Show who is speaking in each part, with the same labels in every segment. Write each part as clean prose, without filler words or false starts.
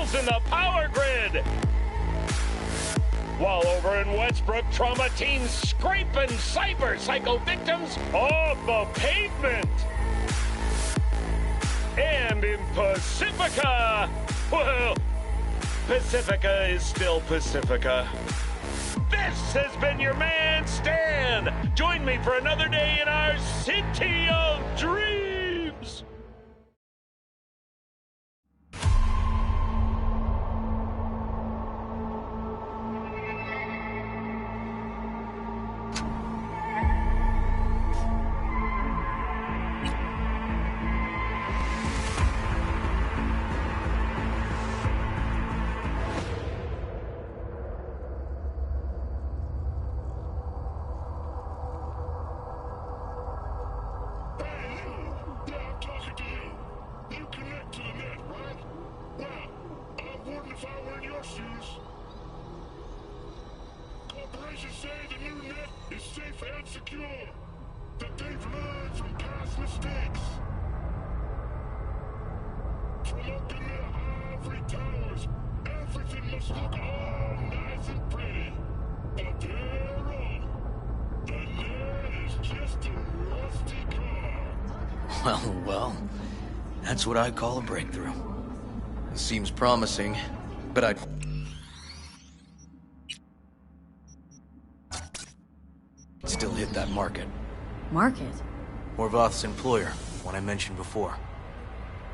Speaker 1: holes in the power grid. While over in Westbrook, trauma teams scraping cyber psycho victims off the pavement. And in Pacifica, well, Pacifica is still Pacifica. This has been your man, Stan. Join me for another day in our City of Dreams.
Speaker 2: Well, that's what I call a breakthrough. It seems promising, but I'd still hit that market.
Speaker 3: Market?
Speaker 2: Horvath's employer, one I mentioned before.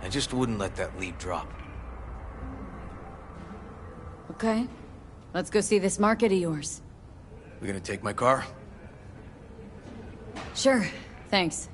Speaker 2: I just wouldn't let that lead drop.
Speaker 3: Okay. Let's go see this market of yours.
Speaker 2: We gonna take my car?
Speaker 3: Sure. Thanks.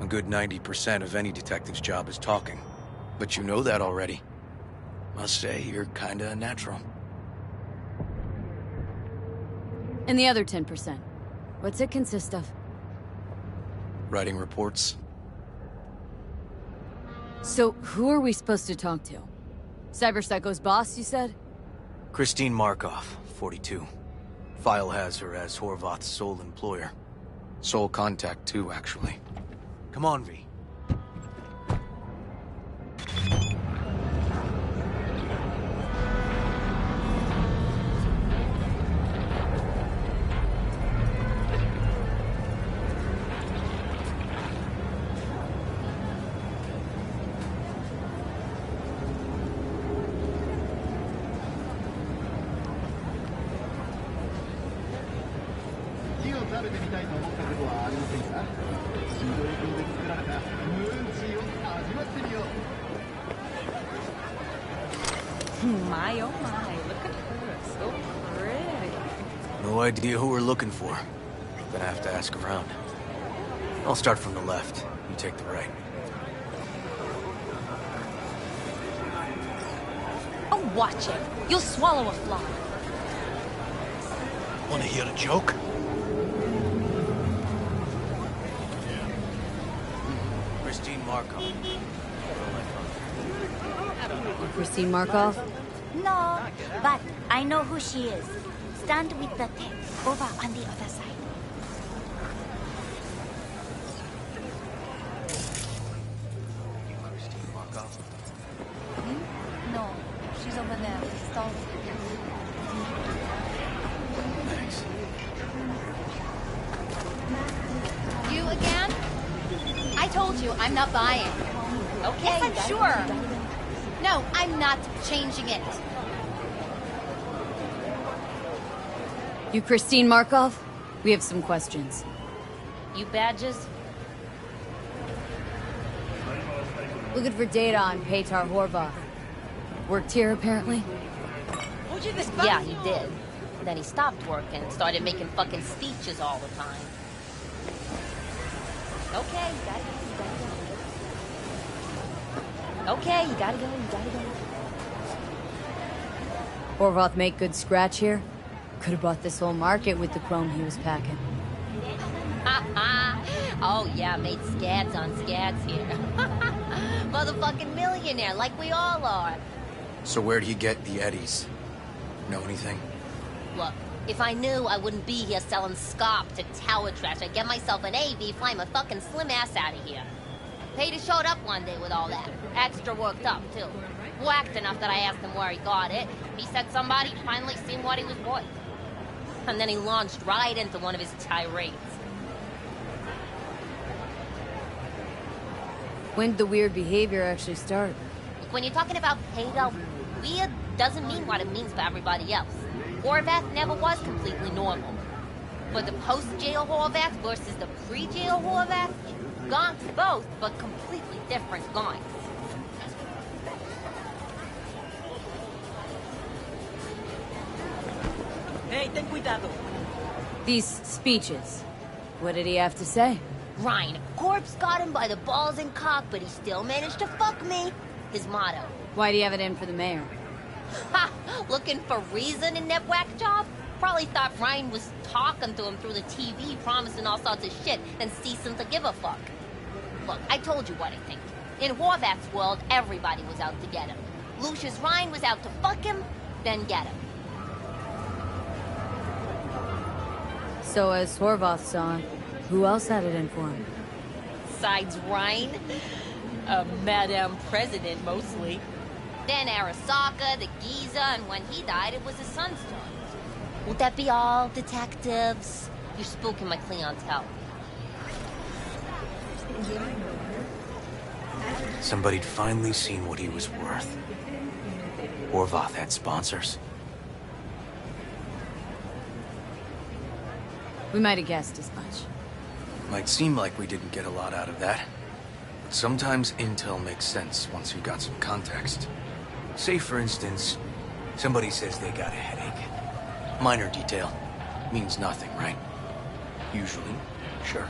Speaker 2: A good 90% of any detective's job is talking. But you know that already. Must say, you're kinda a natural.
Speaker 3: And the other 10%? What's it consist of?
Speaker 2: Writing reports.
Speaker 3: So, who are we supposed to talk to? Cyber Psycho's boss, you said?
Speaker 2: Christine Markov, 42. File has her as Horvath's sole employer. Sole contact, too, actually. Come on, V.
Speaker 4: my, oh my. Look at her. So pretty.
Speaker 2: No idea who we're looking for. Gonna have to ask around. I'll start from the left. You take the right.
Speaker 4: Oh, watch it. You'll swallow a fly.
Speaker 2: Wanna hear a joke? Christine Markov.
Speaker 3: Christine Markov?
Speaker 5: No, but I know who she is. Stand with the tech over on the other side.
Speaker 2: Christine Markov?
Speaker 5: No, she's over there. Stall.
Speaker 2: Thanks.
Speaker 4: You again? I told you, I'm not buying. Okay, yes, I'm sure. No, I'm not changing it.
Speaker 3: You Christine Markov? We have some questions.
Speaker 4: You badges?
Speaker 3: Looking for data on Petar Horvath. Worked here, apparently?
Speaker 4: Yeah, he did. Then he stopped working and started making fucking speeches all the time. Okay, you gotta go. Okay, you gotta go.
Speaker 3: Horvath make good scratch here? Could have bought this whole market with the chrome he was packing.
Speaker 4: Oh yeah, made scads on scads here. Motherfucking millionaire, like we all are.
Speaker 2: So where'd he get the eddies? Know anything?
Speaker 4: Look, if I knew, I wouldn't be here selling scop to tower trash. I'd get myself an AV, fly my fucking slim ass out of here. Peter showed up one day with all that. Extra worked up, too. Whacked enough that I asked him where he got it. He said somebody'd finally seen what he was worth. And then he launched right into one of his tirades.
Speaker 3: When did the weird behavior actually start?
Speaker 4: When you're talking about Peter, weird doesn't mean what it means for everybody else. Horvath never was completely normal. But the post-jail Horvath versus the pre-jail Horvath, gonks both, but completely different gonks.
Speaker 6: Hey, ten cuidado.
Speaker 3: These speeches. What did he have to say?
Speaker 4: Ryan, corpse got him by the balls and cock, but he still managed to fuck me. His motto.
Speaker 3: Why do you have it in for the mayor?
Speaker 4: Ha! Looking for reason in that whack job? Probably thought Ryan was talking to him through the TV, promising all sorts of shit, and ceasing to give a fuck. Look, I told you what I think. In Horvath's world, everybody was out to get him. Lucius Ryan was out to fuck him, then get him.
Speaker 3: So as Horvath saw, who else had it in for him?
Speaker 4: Besides Ryan, a Madame President mostly. Then Arasaka, the Giza, and when he died, it was his son's turn. Would that be all, detectives? You're spooking my clientele.
Speaker 2: Somebody'd finally seen what he was worth. Horvath had sponsors.
Speaker 3: We might have guessed as much.
Speaker 2: Might seem like we didn't get a lot out of that. But sometimes intel makes sense once you've got some context. Say, for instance, somebody says they got a headache. Minor detail. Means nothing, right? Usually, sure.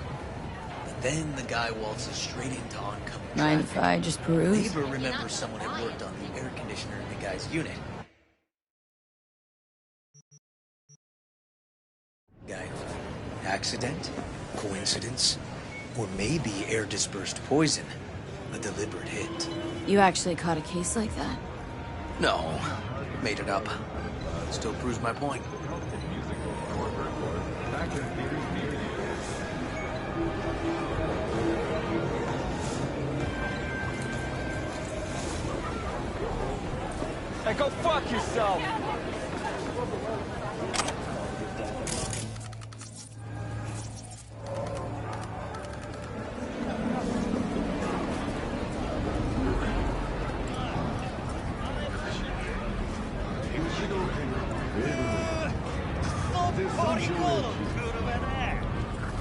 Speaker 2: But then the guy waltzes straight into oncoming
Speaker 3: Mind
Speaker 2: traffic.
Speaker 3: if I just peruse?
Speaker 2: Neighbor remembers someone had worked on the air conditioner in the guy's unit. Guy, accident? Coincidence? Or maybe air-dispersed poison. A deliberate hit.
Speaker 3: You actually caught a case like that?
Speaker 2: No, made it up. Still proves my point.
Speaker 6: Hey, go fuck yourself!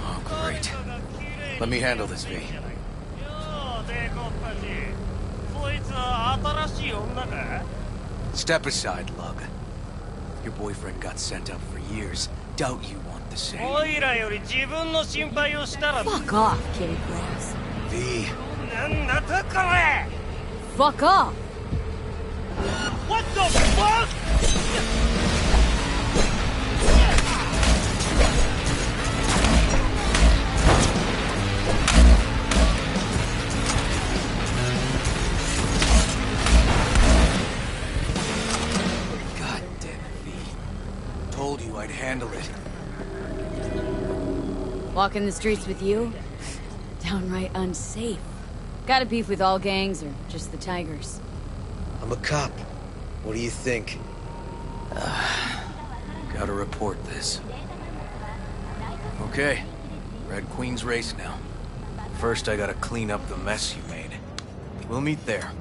Speaker 2: Oh, great. Let me handle this, V.
Speaker 7: そいつは新しい女か
Speaker 2: Step aside, Lug. Your boyfriend got sent up for years. Doubt you want the same.
Speaker 3: Fuck off, kitty grass.
Speaker 2: V.
Speaker 3: Fuck off!
Speaker 6: What the fuck?
Speaker 2: God damn it, V. Told you I'd handle it.
Speaker 3: Walking the streets with you? Downright unsafe. Got a beef with all gangs or just the Tigers?
Speaker 7: I'm a cop. What do you think?
Speaker 2: Gotta report this. Okay. Red Queen's race now. First, I gotta clean up the mess you made. We'll meet there.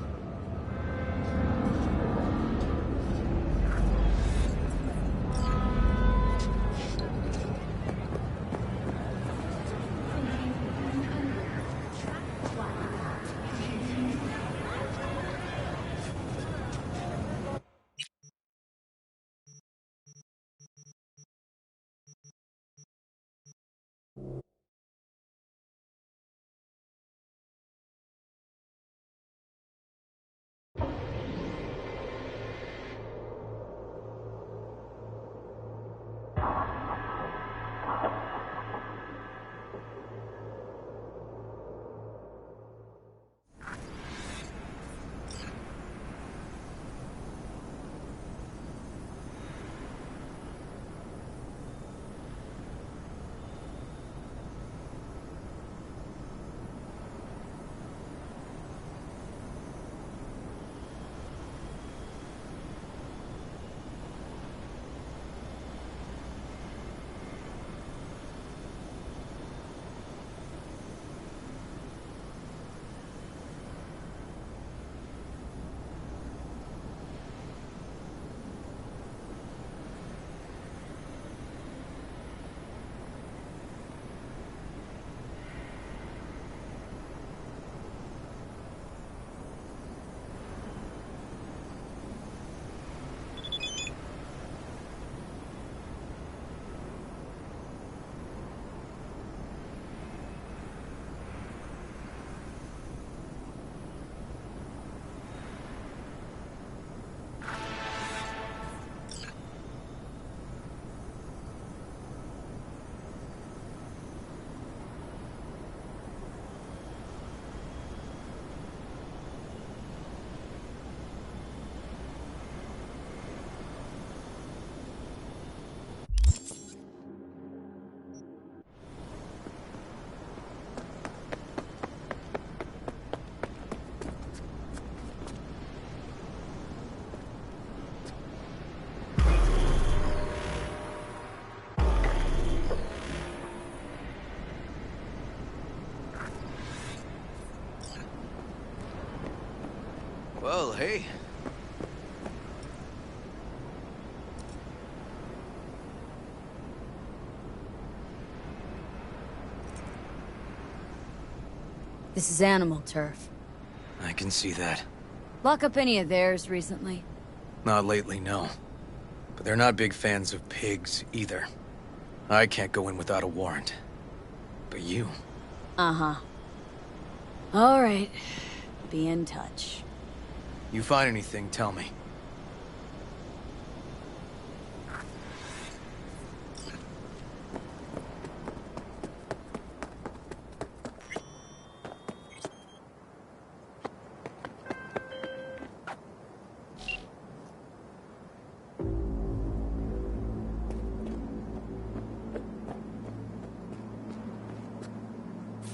Speaker 2: Well, hey.
Speaker 3: This is animal turf.
Speaker 2: I can see that.
Speaker 3: Lock up any of theirs recently?
Speaker 2: Not lately, no. But they're not big fans of pigs, either. I can't go in without a warrant. But you...
Speaker 3: Uh-huh. All right. Be in touch.
Speaker 2: You find anything, tell me.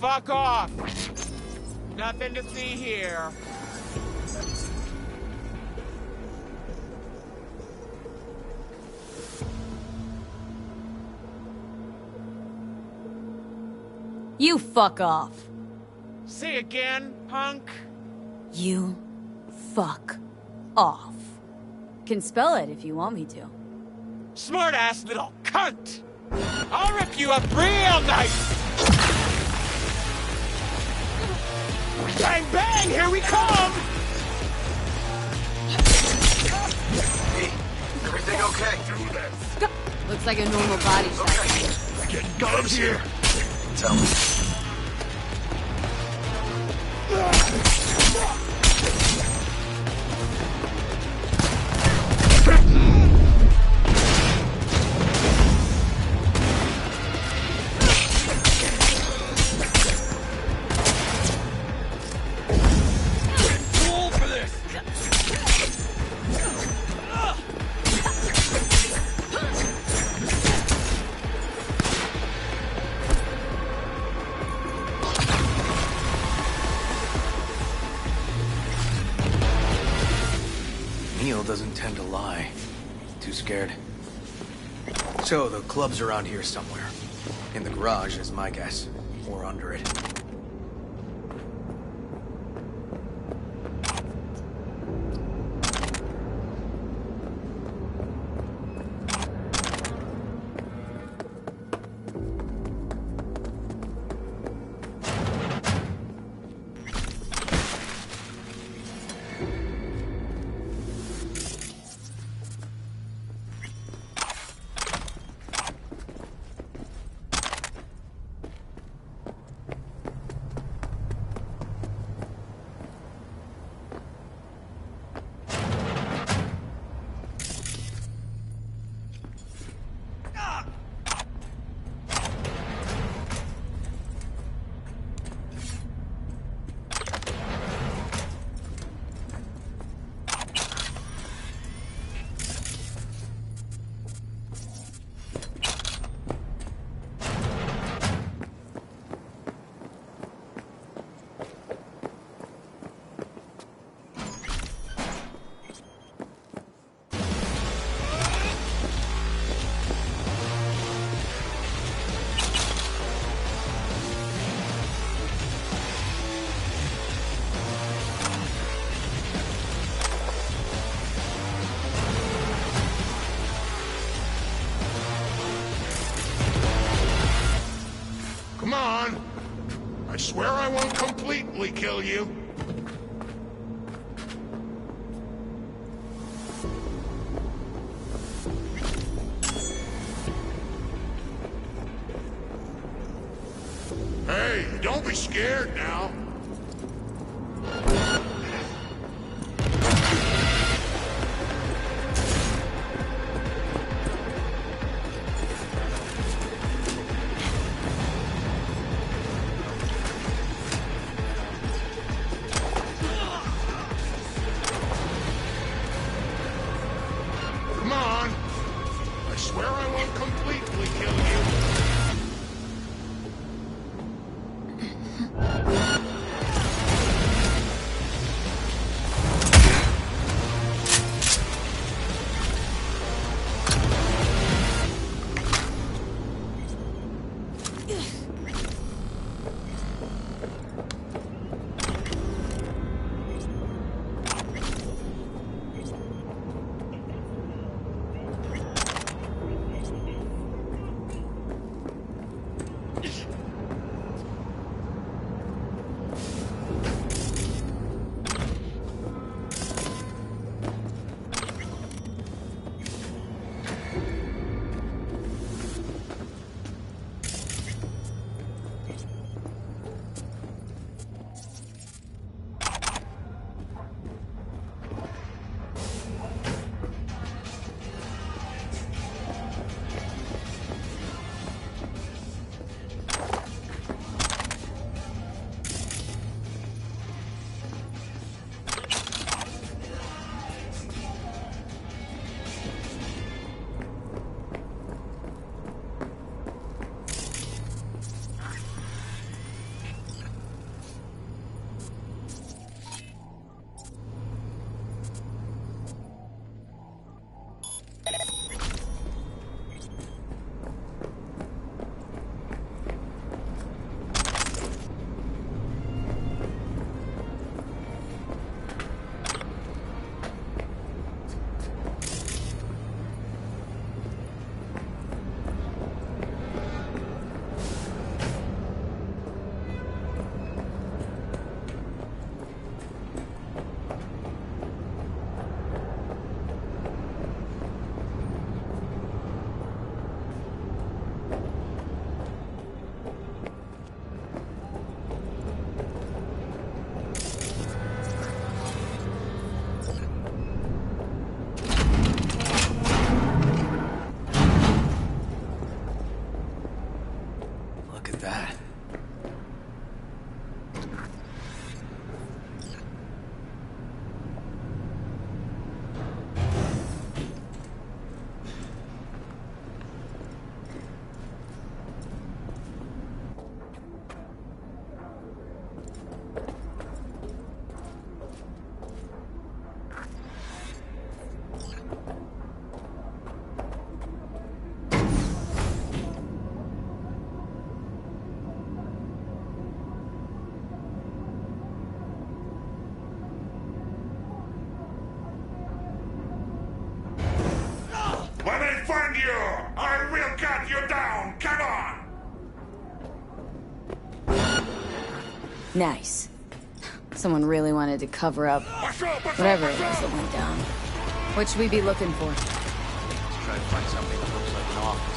Speaker 8: Fuck off! Nothing to see here.
Speaker 3: You fuck off.
Speaker 8: Say again, punk?
Speaker 3: You fuck off. Can spell it if you want me to.
Speaker 8: Smart-ass little cunt! I'll rip you up real nice! Bang bang, here we come!
Speaker 3: Looks like a normal body size.
Speaker 6: Get guards here.
Speaker 2: Tell me. Doesn't tend to lie. Too scared. So, the club's around here somewhere. In the garage is my guess. Or under it.
Speaker 6: I swear I won't completely kill you. Hey, don't be scared now.
Speaker 3: Nice. Someone really wanted to cover up whatever it was that went down. What should we be looking for?
Speaker 2: Let's try to find something that looks like an office.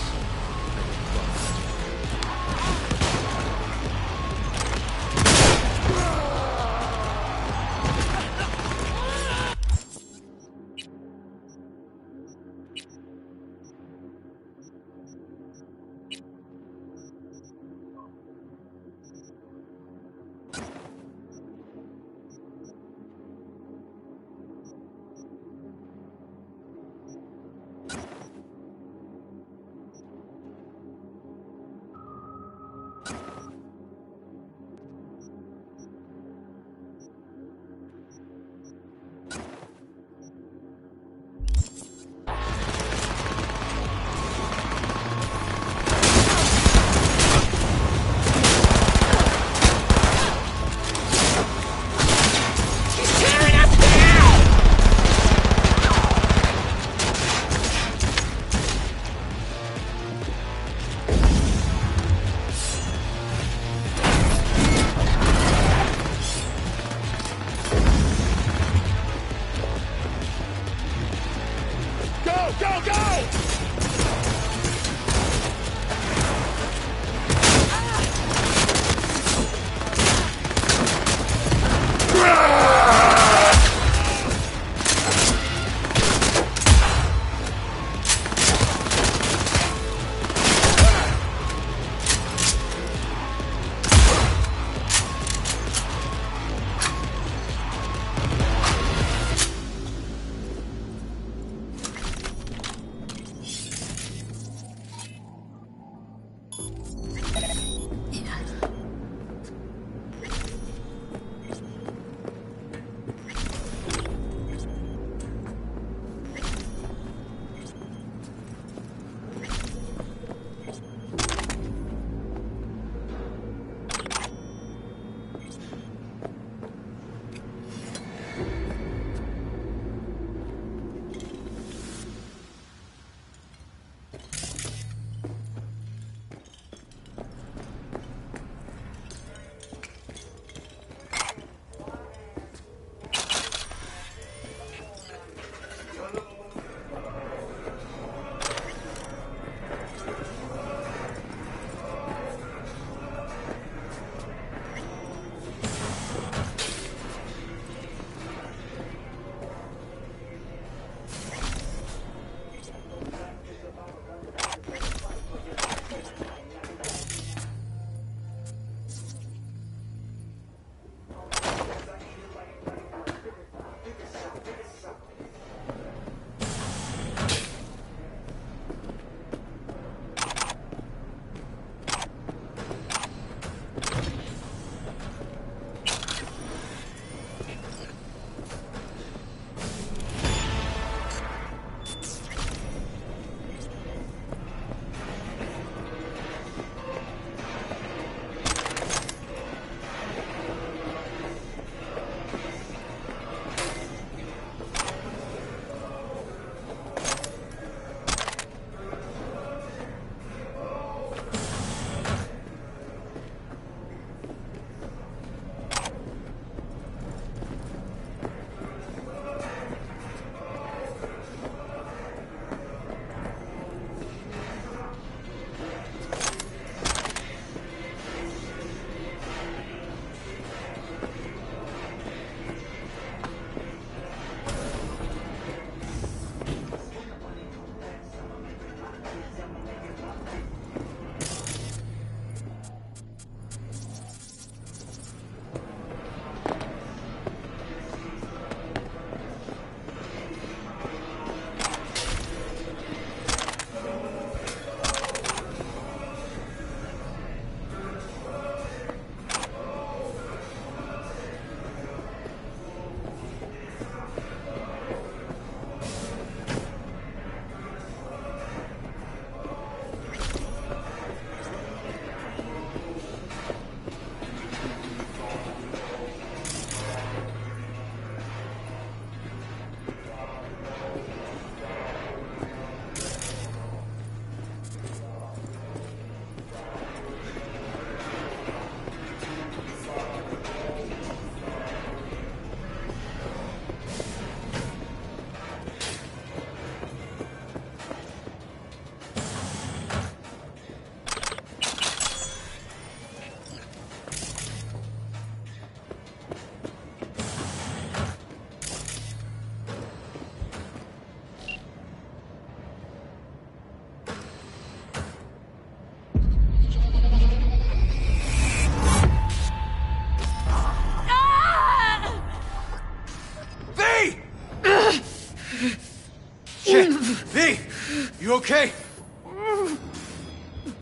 Speaker 2: You okay?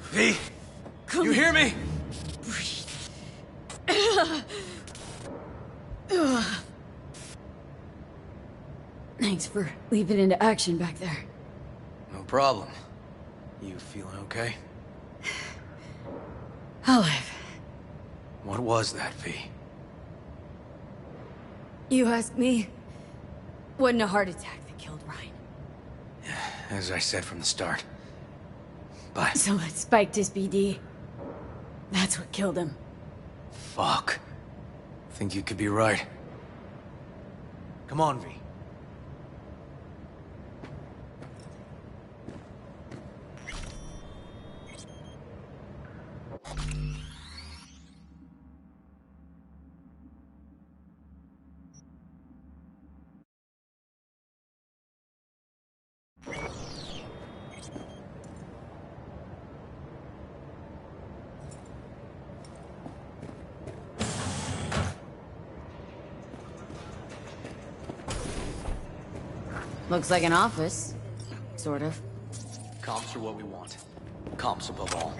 Speaker 2: V? You hear me?
Speaker 3: Thanks for leaping into action back there.
Speaker 2: No problem. You feeling okay?
Speaker 3: I'll live.
Speaker 2: What was that, V?
Speaker 3: You asked me? Wasn't a heart attack that killed Ryan.
Speaker 2: As I said from the start. But...
Speaker 3: So it spiked his BD. That's what killed him.
Speaker 2: Fuck. Think you could be right. Come on, V.
Speaker 3: Looks like an office. Sort of.
Speaker 2: Comps are what we want. Comps above all.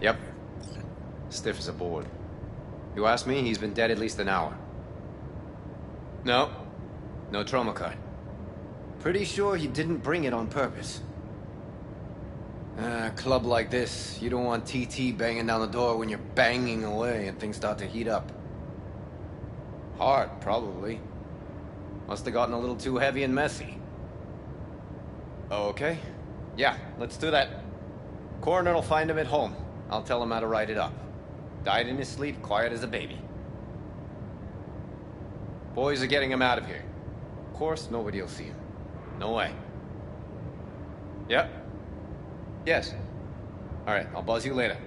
Speaker 9: Yep. Stiff as a board. You ask me, he's been dead at least an hour. No. No trauma card. Pretty sure he didn't bring it on purpose. A club like this, you don't want TT banging down the door when you're banging away and things start to heat up. Hard, probably. Must have gotten a little too heavy and messy. Okay. Yeah, let's do that. Coroner will find him at home. I'll tell him how to write it up. Died in his sleep, quiet as a baby. Boys are getting him out of here. Of course, nobody will see him. No way. Yep. Yes. Alright, I'll buzz you later.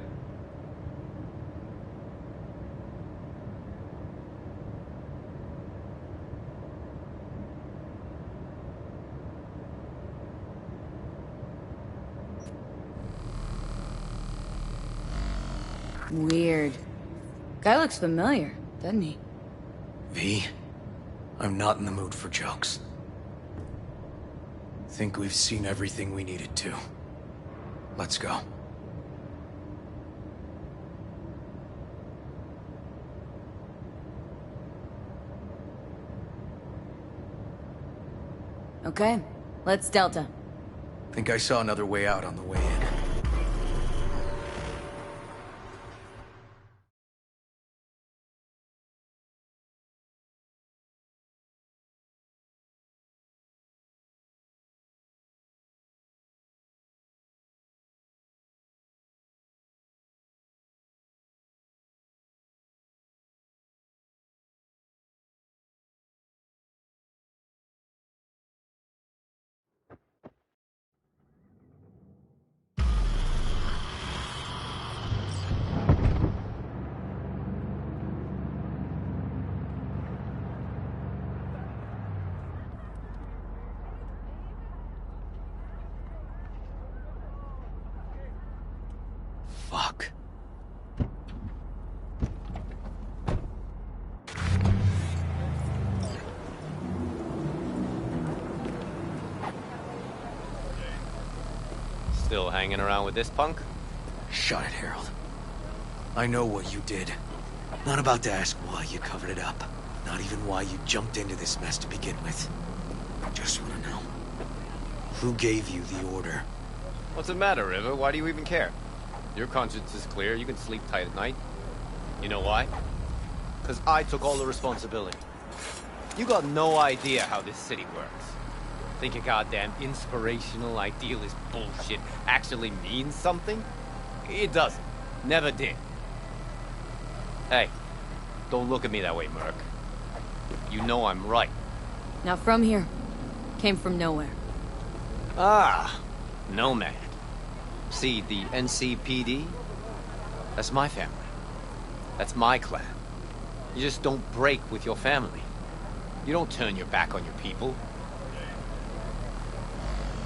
Speaker 3: Weird. Guy looks familiar, doesn't he?
Speaker 2: V, I'm not in the mood for jokes. Think we've seen everything we needed to. Let's go.
Speaker 3: Okay, let's Delta.
Speaker 2: Think I saw another way out on the way in. Fuck.
Speaker 9: Still hanging around with this punk?
Speaker 2: Shut it, Harold. I know what you did. Not about to ask why you covered it up. Not even why you jumped into this mess to begin with. Just want to know. Who gave you the order?
Speaker 9: What's the matter, River? Why do you even care? Your conscience is clear. You can sleep tight at night. You know why? Because I took all the responsibility. You got no idea how this city works. Think a goddamn inspirational, idealist bullshit actually means something? It doesn't. Never did. Hey, don't look at me that way, Merc. You know I'm right.
Speaker 3: Not from here. Came from nowhere.
Speaker 9: Ah, Nomad. See, the NCPD? That's my family. That's my clan. You just don't break with your family. You don't turn your back on your people.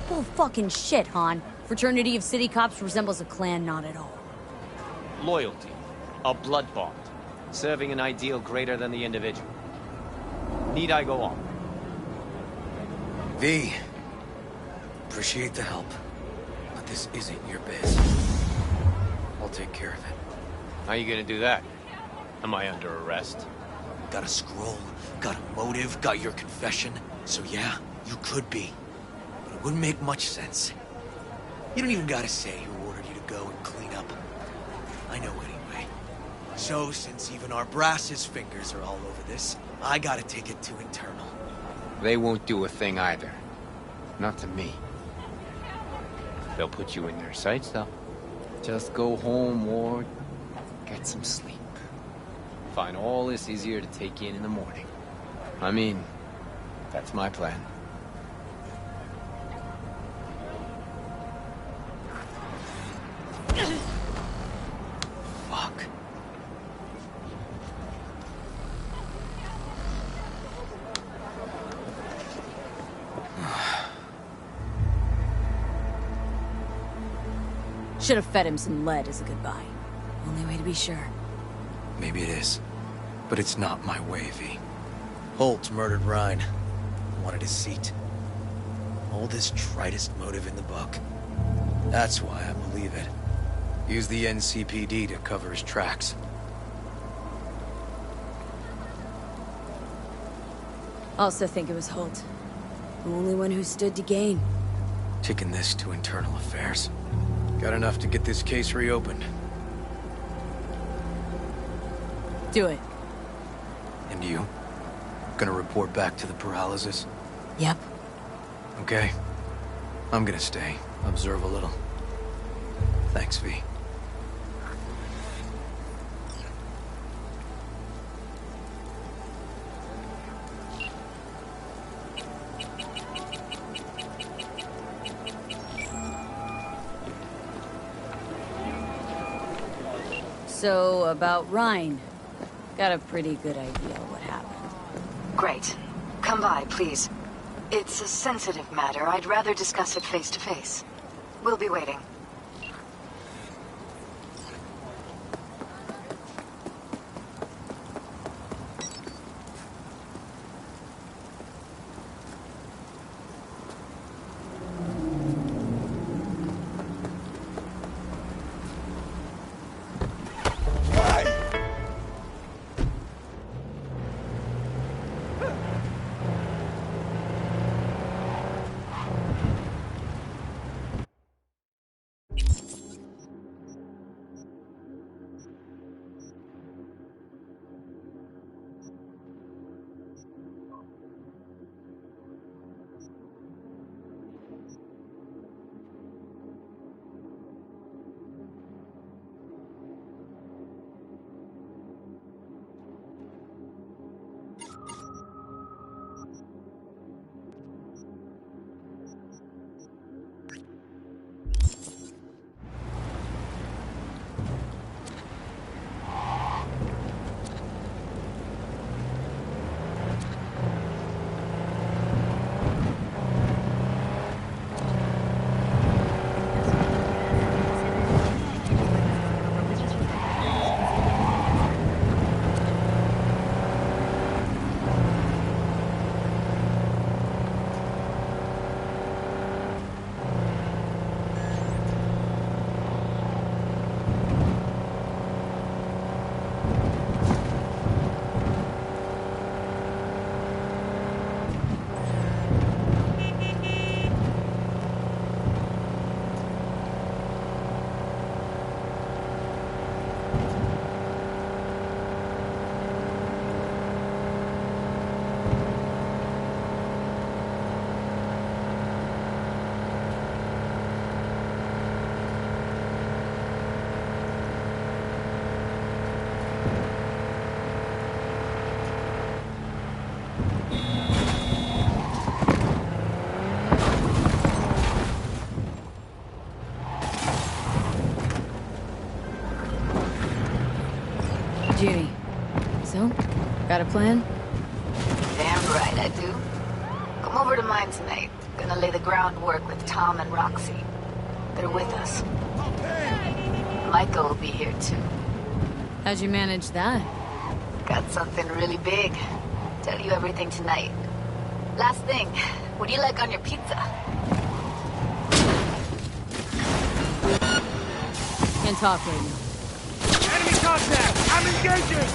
Speaker 3: Bull fucking shit, Han. Fraternity of city cops resembles a clan not at all.
Speaker 9: Loyalty. A blood bond. Serving an ideal greater than the individual. Need I go on?
Speaker 2: V. Appreciate the help. But this isn't your biz. I'll take care of it.
Speaker 9: How you gonna do that? Am I under arrest?
Speaker 2: Got a scroll, got a motive, got your confession. So yeah, you could be. But it wouldn't make much sense. You don't even gotta say who ordered you to go and clean up. I know anyway. So, since even our brass's fingers are all over this, I gotta take it to internal.
Speaker 9: They won't do a thing either. Not to me. They'll put you in their sights, though. Just go home, Ward. Get some sleep. Find all this easier to take in the morning. I mean, that's my plan.
Speaker 2: Fuck.
Speaker 3: Should have fed him some lead as a goodbye. Only way to be sure.
Speaker 2: Maybe it is. But it's not my way, V.
Speaker 7: Holt murdered Rhine. Wanted his seat. Oldest, tritest motive in the book. That's why I believe it.
Speaker 2: Use the NCPD to cover his tracks.
Speaker 3: Also think it was Holt. The only one who stood to gain.
Speaker 2: Taking this to internal affairs. Got enough to get this case reopened.
Speaker 3: Do it.
Speaker 2: And you? Gonna report back to the paralysis?
Speaker 3: Yep.
Speaker 2: Okay. I'm gonna stay. Observe a little. Thanks, V.
Speaker 3: So, about Rhine. Got a pretty good idea what happened.
Speaker 10: Great. Come by, please. It's a sensitive matter. I'd rather discuss it face to face. We'll be waiting.
Speaker 3: Got a plan?
Speaker 10: Damn right I do. Come over to mine tonight. Gonna lay the groundwork with Tom and Roxy. They're with us. Michael will be here too.
Speaker 3: How'd you manage that?
Speaker 10: Got something really big. Tell you everything tonight. Last thing, what do you like on your pizza?
Speaker 3: Can't talk right now.
Speaker 8: Enemy contact! I'm engaging!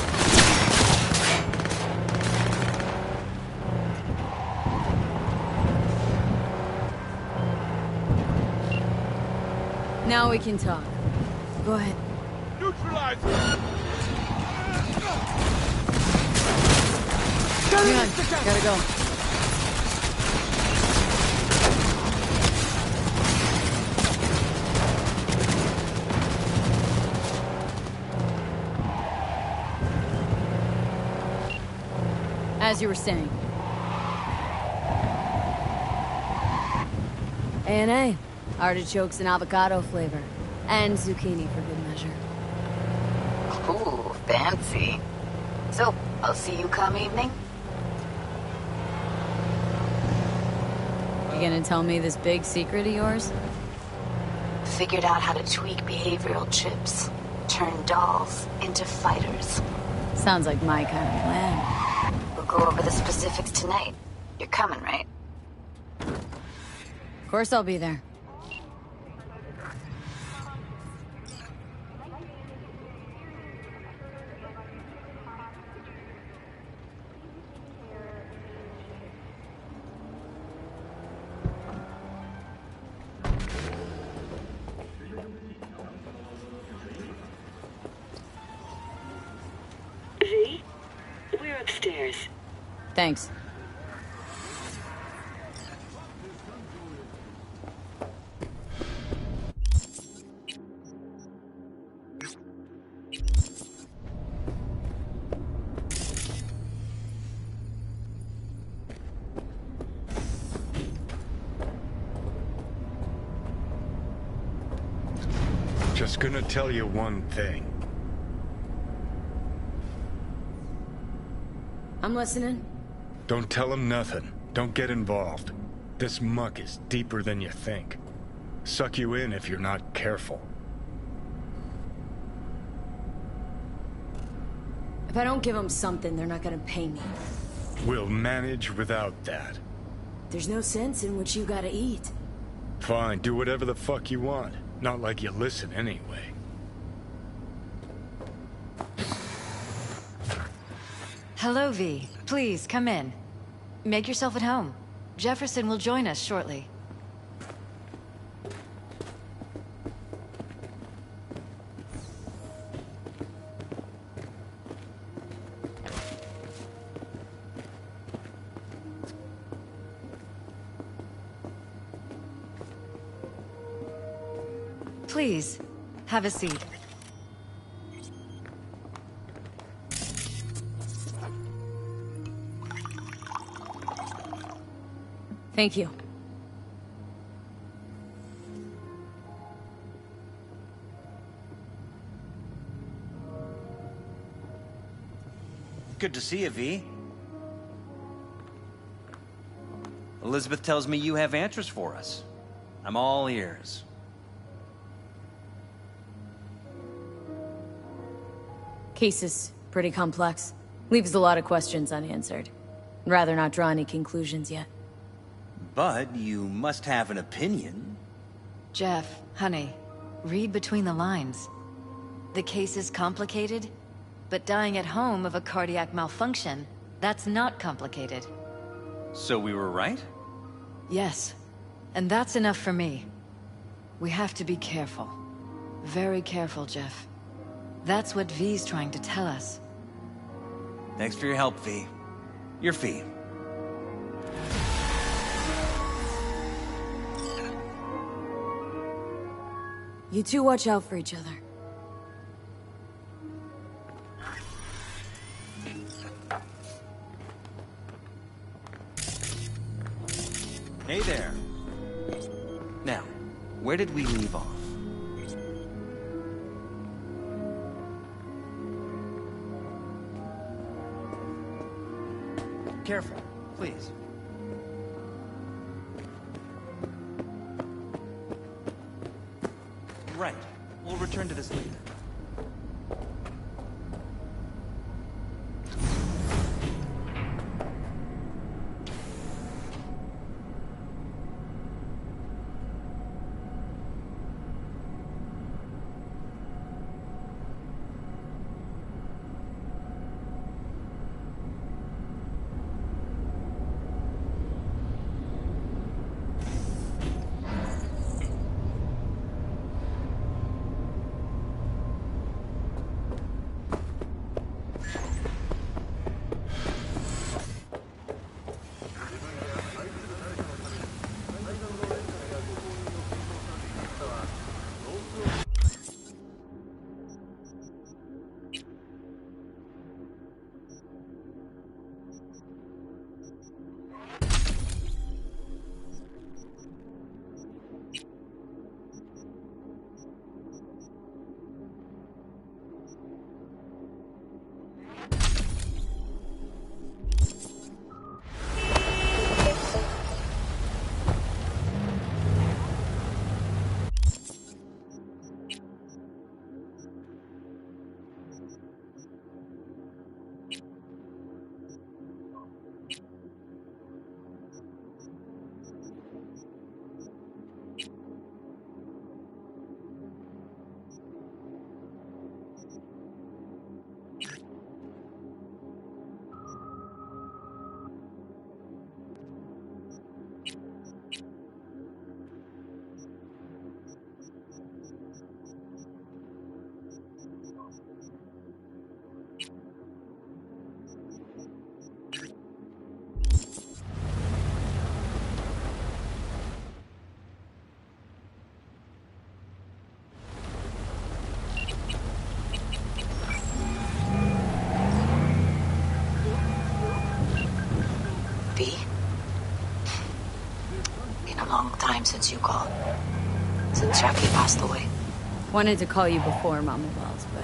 Speaker 3: Now we can talk. Go ahead.
Speaker 8: Neutralize!
Speaker 3: Hang on, gotta go. As you were saying. A&A. Artichokes and avocado flavor. And zucchini for good measure.
Speaker 10: Ooh, fancy. So, I'll see you come evening?
Speaker 3: You gonna tell me this big secret of yours?
Speaker 10: Figured out how to tweak behavioral chips. Turn dolls into fighters.
Speaker 3: Sounds like my kind of plan.
Speaker 10: We'll go over the specifics tonight. You're coming, right?
Speaker 3: Of course I'll be there.
Speaker 11: V? We're upstairs.
Speaker 3: Thanks.
Speaker 12: Just gonna tell you one thing.
Speaker 3: I'm listening.
Speaker 12: Don't tell him nothing. Don't get involved. This muck is deeper than you think. Suck you in if you're not careful.
Speaker 3: If I don't give them something, they're not gonna pay me.
Speaker 12: We'll manage without that.
Speaker 3: There's no sense in what you gotta eat.
Speaker 12: Fine, do whatever the fuck you want. Not like you listen anyway.
Speaker 13: Hello, V. Please, come in. Make yourself at home. Jefferson will join us shortly. Please, have a seat.
Speaker 3: Thank you.
Speaker 14: Good to see you, V. Elizabeth tells me you have answers for us. I'm all ears.
Speaker 3: Case is pretty complex. Leaves a lot of questions unanswered. I'd rather not draw any conclusions yet.
Speaker 14: But you must have an opinion.
Speaker 13: Jeff, honey, read between the lines. The case is complicated, but dying at home of a cardiac malfunction, that's not complicated.
Speaker 14: So we were right?
Speaker 13: Yes, and that's enough for me. We have to be careful. Very careful, Jeff. That's what V's trying to tell us.
Speaker 14: Thanks for your help, V. Your fee.
Speaker 3: You two watch out for each other.
Speaker 14: Hey there. Now, where did we leave off? careful, please. Right. We'll return to this later.
Speaker 10: Since you called. Since Jackie passed away.
Speaker 3: Wanted to call you before Mama Balls, but...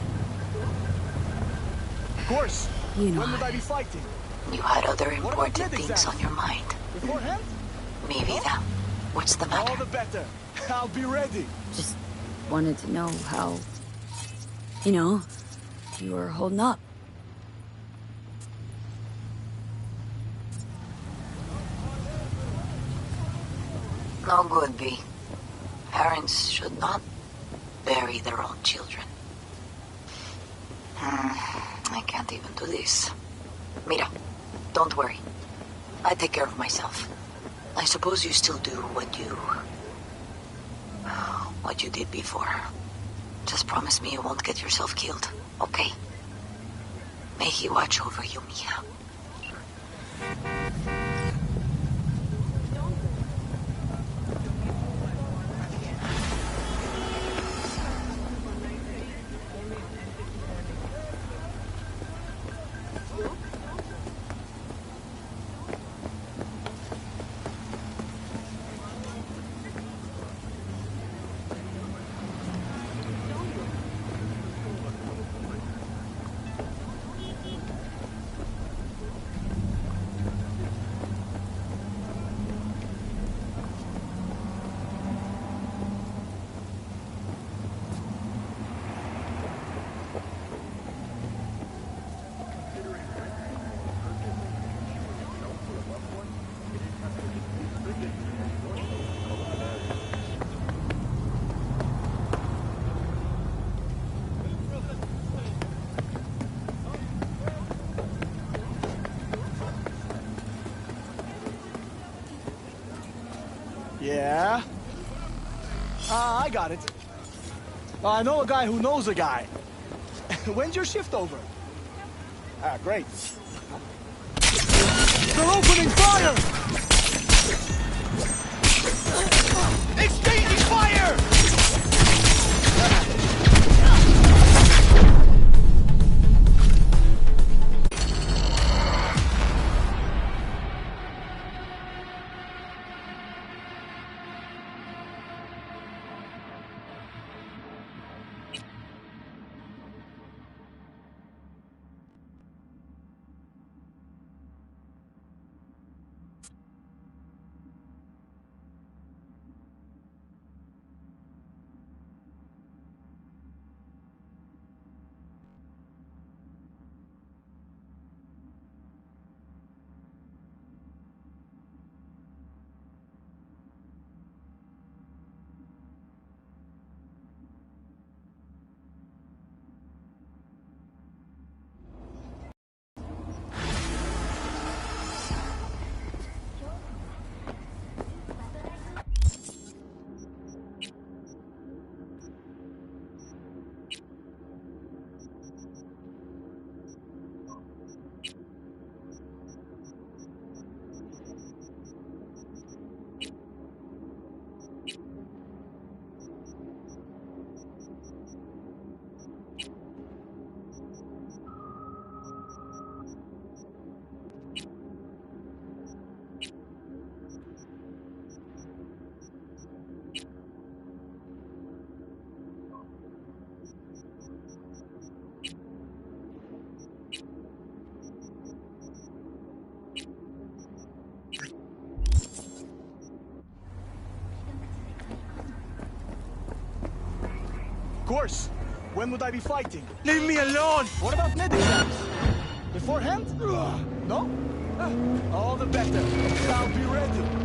Speaker 15: Of course.
Speaker 3: You know
Speaker 15: when would I be fighting?
Speaker 10: You had other important things
Speaker 15: exam?
Speaker 10: on your mind.
Speaker 15: Beforehand?
Speaker 10: Maybe that. What's the matter?
Speaker 15: All the better. I'll be ready.
Speaker 3: Just wanted to know how... You know, you were holding up.
Speaker 10: No good, B. Parents should not bury their own children. I can't even do this. Mira, don't worry. I take care of myself. I suppose you still do what you did before. Just promise me you won't get yourself killed, okay? May he watch over you, Mia.
Speaker 15: Yeah? I got it. I know a guy who knows a guy. When's your shift over? Great. They're opening fire! Exchanging fire! course. When would I be fighting?
Speaker 8: Leave me alone!
Speaker 15: What about med exams? Beforehand? No? All the better. I'll be ready.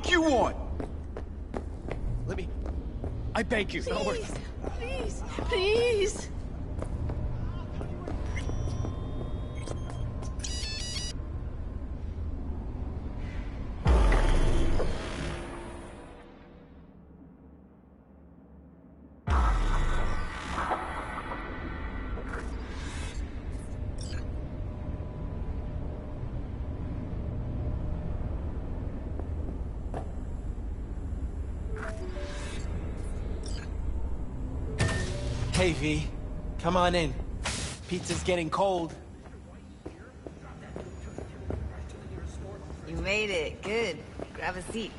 Speaker 8: You want? Let me... I beg you.
Speaker 16: Please, please, please.
Speaker 17: Hey, V. Come on in. Pizza's getting cold.
Speaker 18: You made it. Good. Grab a seat.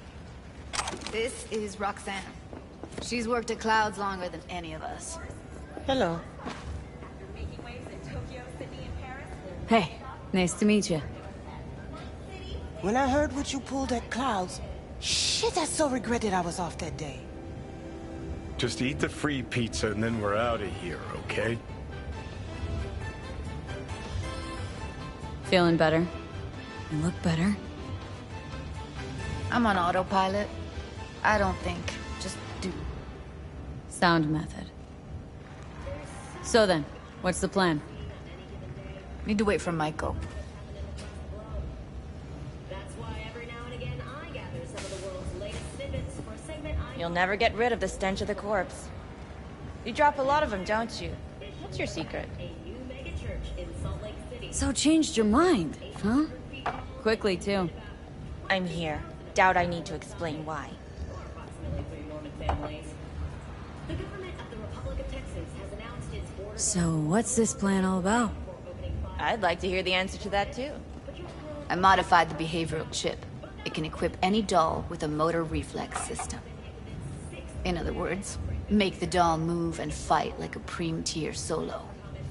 Speaker 18: This is Roxanne. She's worked at Clouds longer than any of us.
Speaker 17: Hello.
Speaker 3: Hey, nice to meet you.
Speaker 17: When I heard what you pulled at Clouds, shit, I so regretted I was off that day.
Speaker 12: Just eat the free pizza and then we're out of here, okay?
Speaker 3: Feeling better? You look better.
Speaker 18: I'm on autopilot. I don't think. Just do.
Speaker 3: Sound method. So then, what's the plan?
Speaker 18: Need to wait for Michael.
Speaker 19: That's why every now and again I gather some of the world's latest snippets for a segment I you'll never get rid of the stench of the corpse. You drop a lot of them, don't you? What's your secret?
Speaker 3: So changed your mind, huh? Quickly, too.
Speaker 19: I'm here. Doubt I need to explain why.
Speaker 3: So what's this plan all about?
Speaker 19: I'd like to hear the answer to that, too.
Speaker 10: I modified the behavioral chip. It can equip any doll with a motor reflex system. In other words, make the doll move and fight like a Prime-tier solo.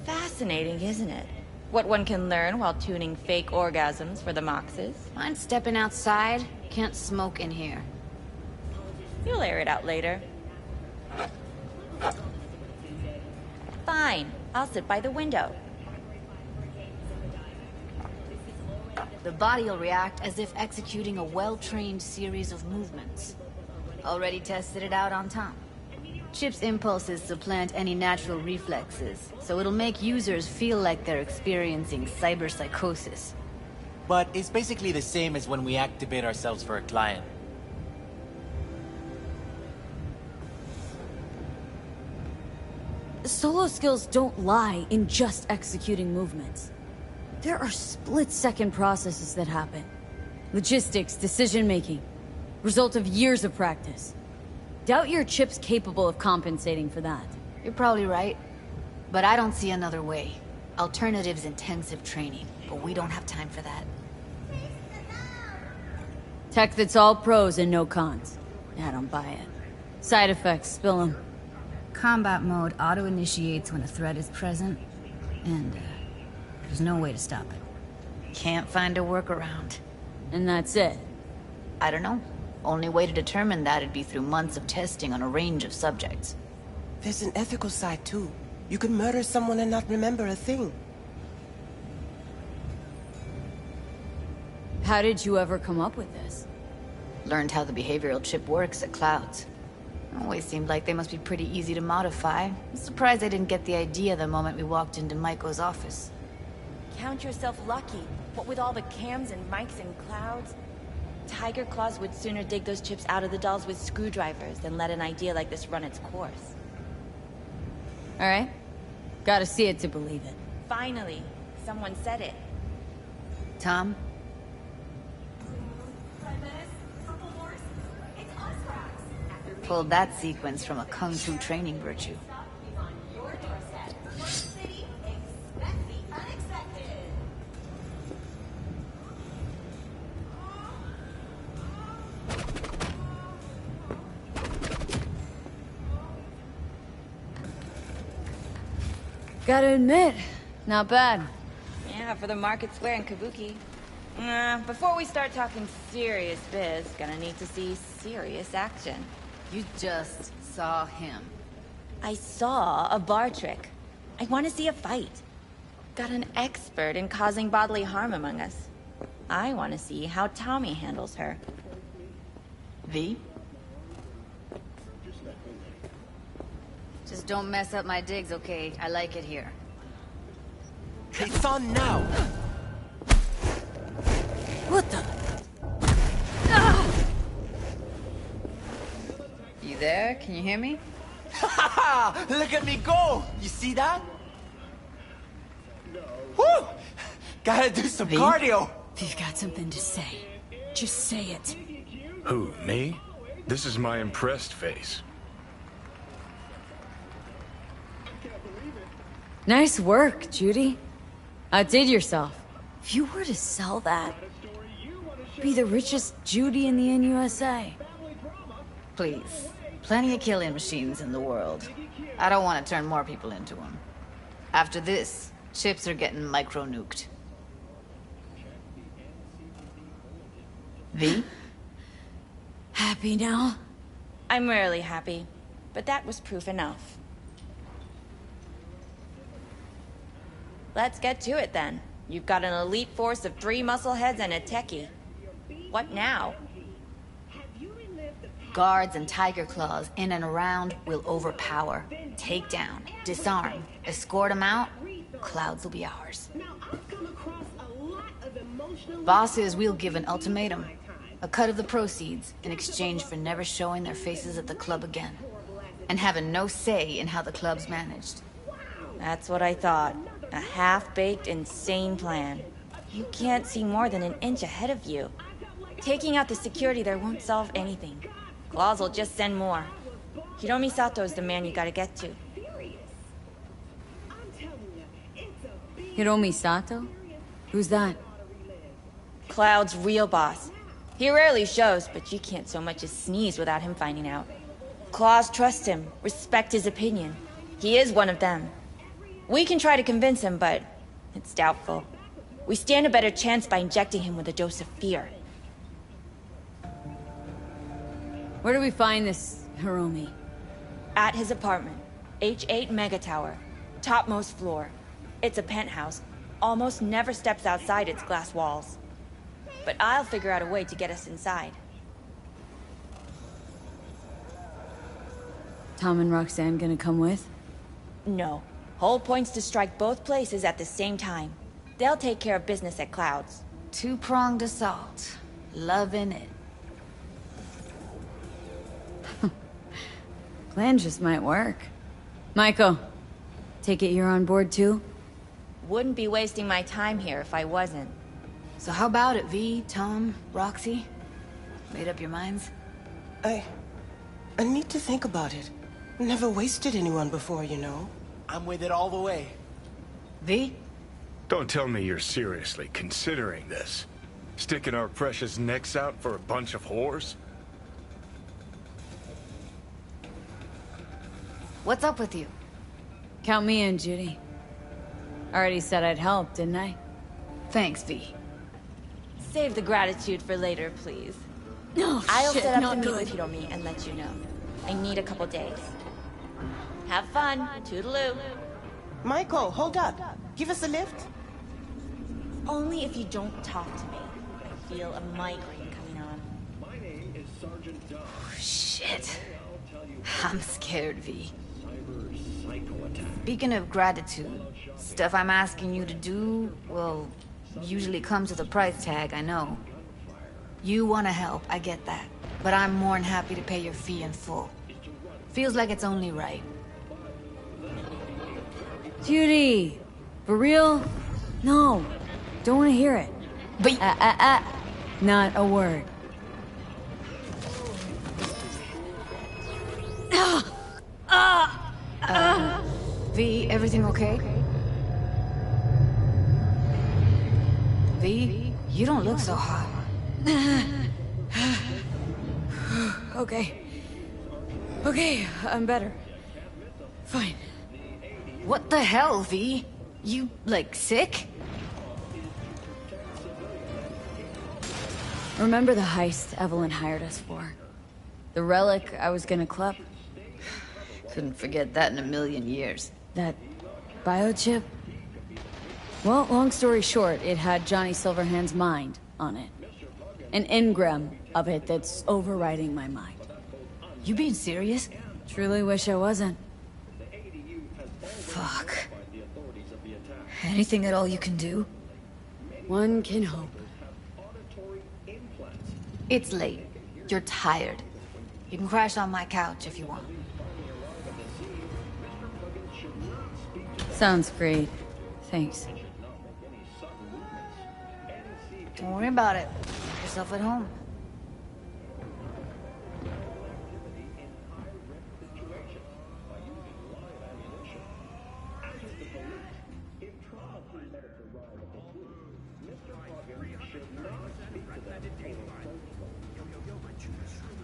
Speaker 19: Fascinating, isn't it? What one can learn while tuning fake orgasms for the Moxes.
Speaker 10: Mind stepping outside? Can't smoke in here.
Speaker 19: You'll air it out later. Fine. I'll sit by the window.
Speaker 10: The body will react as if executing a well-trained series of movements. Already tested it out on Tom. Chip's impulses supplant any natural reflexes, so it'll make users feel like they're experiencing cyberpsychosis.
Speaker 14: But it's basically the same as when we activate ourselves for a client.
Speaker 3: Solo skills don't lie in just executing movements. There are split-second processes that happen. Logistics, decision-making. Result of years of practice. Doubt your chip's capable of compensating for that.
Speaker 10: You're probably right. But I don't see another way. Alternative's intensive training, but we don't have time for that.
Speaker 3: Tech that's all pros and no cons. I don't buy it. Side effects, spill them.
Speaker 10: Combat mode auto-initiates when a threat is present, and there's no way to stop it. Can't find a workaround.
Speaker 3: And that's it?
Speaker 10: I don't know. Only way to determine that would be through months of testing on a range of subjects.
Speaker 17: There's an ethical side, too. You could murder someone and not remember a thing.
Speaker 3: How did you ever come up with this?
Speaker 10: Learned how the behavioral chip works at Clouds. Always seemed like they must be pretty easy to modify. I'm surprised I didn't get the idea the moment we walked into Maiko's office.
Speaker 19: Count yourself lucky. What with all the cams and mics and clouds? Tiger Claws would sooner dig those chips out of the dolls with screwdrivers than let an idea like this run its course.
Speaker 3: Alright. Gotta see it to believe it.
Speaker 19: Finally, someone said it.
Speaker 10: Tom? Pulled that sequence from a kung fu training virtue.
Speaker 3: Gotta admit, not bad.
Speaker 19: Yeah, for the market square in Kabuki. Before we start talking serious biz, gonna need to see serious action.
Speaker 10: You just saw him.
Speaker 19: I saw a bar trick. I want to see a fight. Got an expert in causing bodily harm among us. I want to see how Tommy handles her.
Speaker 10: V? Just don't mess up my digs, okay? I like it here.
Speaker 14: It's on now!
Speaker 3: What the?
Speaker 10: You there? Can you hear me?
Speaker 14: Look at me go! You see that? Woo! Gotta do some cardio!
Speaker 3: You've got something to say. Just say it.
Speaker 12: Who, me? This is my impressed face.
Speaker 3: Nice work, Judy. Outdid yourself. If you were to sell that, be the richest Judy in the NUSA.
Speaker 10: Please. Plenty of killing machines in the world. I don't want to turn more people into them. After this, chips are getting micro-nuked. V?
Speaker 3: Happy now?
Speaker 19: I'm rarely happy, but that was proof enough. Let's get to it then. You've got an elite force of 3 muscleheads and a techie. What now?
Speaker 10: Guards and Tiger Claws in and around will overpower, take down, disarm, escort them out. Clouds will be ours. Bosses, we'll give an ultimatum. A cut of the proceeds in exchange for never showing their faces at the club again. And having no say in how the club's managed.
Speaker 19: That's what I thought. A half-baked, insane plan. You can't see more than an inch ahead of you. Taking out the security there won't solve anything. Claws will just send more. Hiromi Sato's the man you gotta get to.
Speaker 3: Hiromi Sato? Who's that?
Speaker 19: Cloud's real boss. He rarely shows, but you can't so much as sneeze without him finding out. Claws trust him, respect his opinion. He is one of them. We can try to convince him, but it's doubtful. We stand a better chance by injecting him with a dose of fear.
Speaker 3: Where do we find this Hiromi?
Speaker 19: At his apartment. H8 Mega Tower. Topmost floor. It's a penthouse. Almost never steps outside its glass walls. But I'll figure out a way to get us inside.
Speaker 3: Tom and Roxanne gonna come with?
Speaker 19: No. Whole point's to strike both places at the same time. They'll take care of business at Clouds.
Speaker 10: Two-pronged assault. Loving it.
Speaker 3: Plan just might work. Michael, take it you're on board too?
Speaker 19: Wouldn't be wasting my time here if I wasn't.
Speaker 10: So how about it, V, Tom, Roxy? Made up your minds?
Speaker 17: I need to think about it. Never wasted anyone before, you know.
Speaker 15: I'm with it all the way.
Speaker 10: V?
Speaker 12: Don't tell me you're seriously considering this. Sticking our precious necks out for a bunch of whores?
Speaker 10: What's up with you?
Speaker 3: Count me in, Judy. Already said I'd help, didn't I?
Speaker 10: Thanks, V.
Speaker 19: Save the gratitude for later, please.
Speaker 3: No,
Speaker 19: I'll
Speaker 3: shit,
Speaker 19: set up
Speaker 3: not
Speaker 19: to meet
Speaker 3: good.
Speaker 19: with Hiromi and let you know. I need a couple days. Have fun. Toodaloo.
Speaker 17: Michael, hold up. Give us a lift.
Speaker 19: Only if you don't talk to me. I feel a migraine coming on.
Speaker 10: Shit. I'm scared, V. Speaking of gratitude, stuff I'm asking you to do, well, usually comes with a price tag, I know. You want to help, I get that. But I'm more than happy to pay your fee in full. Feels like it's only right.
Speaker 3: Judy! For real? No. Don't want to hear it.
Speaker 10: But...
Speaker 3: Not a word.
Speaker 10: V, everything okay? V, you don't look so hot.
Speaker 3: Okay. Okay, I'm better. Fine.
Speaker 10: What the hell, V? You, like, sick?
Speaker 3: Remember the heist Evelyn hired us for? The relic I was gonna club?
Speaker 10: Couldn't forget that in a million years.
Speaker 3: That biochip? Well, long story short, it had Johnny Silverhand's mind on it. An engram of it that's overriding my mind.
Speaker 10: You being serious?
Speaker 3: Truly wish I wasn't.
Speaker 10: Fuck. Anything at all you can do?
Speaker 3: One can hope.
Speaker 10: It's late. You're tired. You can crash on my couch if you want.
Speaker 3: Sounds great. Thanks.
Speaker 10: Don't worry about it. Make yourself at home.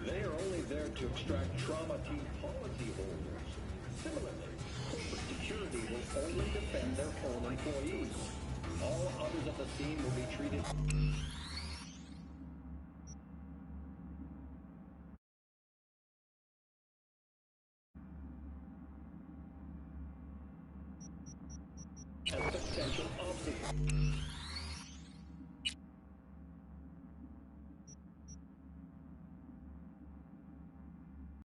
Speaker 20: They are only there to extract trauma team policy holders. Similarly, security will only defend their own employees. All others at the scene will be treated... as potential obstacles.